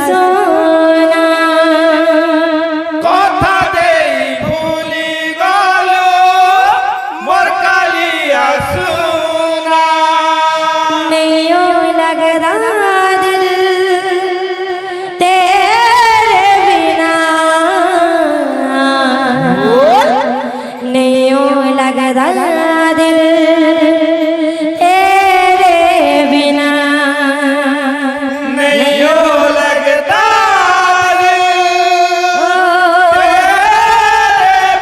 সোনা কথা দেই ভুলি গেল মোর কালিয়া সোনা नहीं लगता दिल तेरे बिना नहीं लगता दिल तेरे बिना नहीं लगता दिल तेरे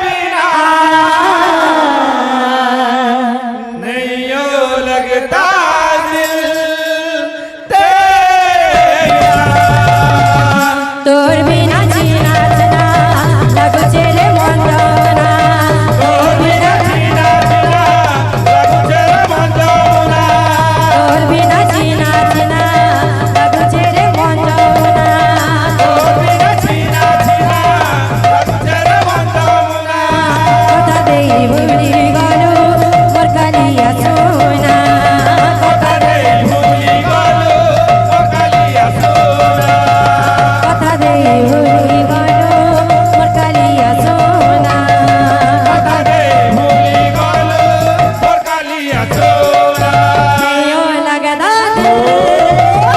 बिना नहीं लगता दिल तेरे তোর বিনা চিনা চিনা লাগো ছেলে মন্দনা তোর বিনা চিনা চিনা লাগছে মন্দনা তোর বিনা চিনা চিনা লাগো ছেলে মন্দনা তোর বিনা চিনা চিনা লাগছে মন্দনা কথা দেই ভুলি গেল মোর কালিয়া সোনা কথা দেই ভুলি গেল মোর কালিয়া সোনা কথা দেই ভুলি গেল মোর কালিয়া সোনা কথা দেই ভুলি গেল মোর কালিয়া সোনা नहीं लगता दिल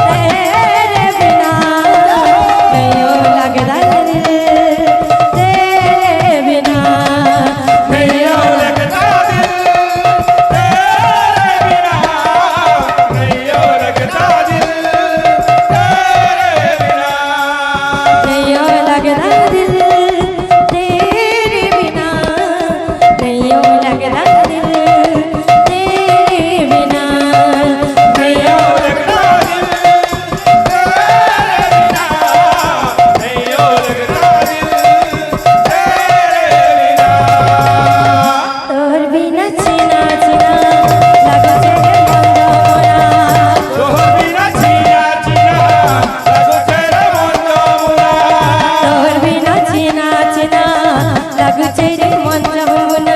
तेरे बिना नहीं लगता दिल तेरे बिना नहीं लगता दिल तेरे बिना नहीं लगता दिल तेरे बिना नहीं लगता दिल तेरे बिना नहीं लगता दिल तेरे बिना नहीं लगता दिल तेरे बिना नहीं लगता दिल तेरे बिना তোর বিনা চিনা চিনা লাগো ছেলে মন্দনা তোর বিনা চিনা চিনা লাগছে রে মন্দমুনা তোর বিনা চিনা চিনা লাগছে রে মন যমুনা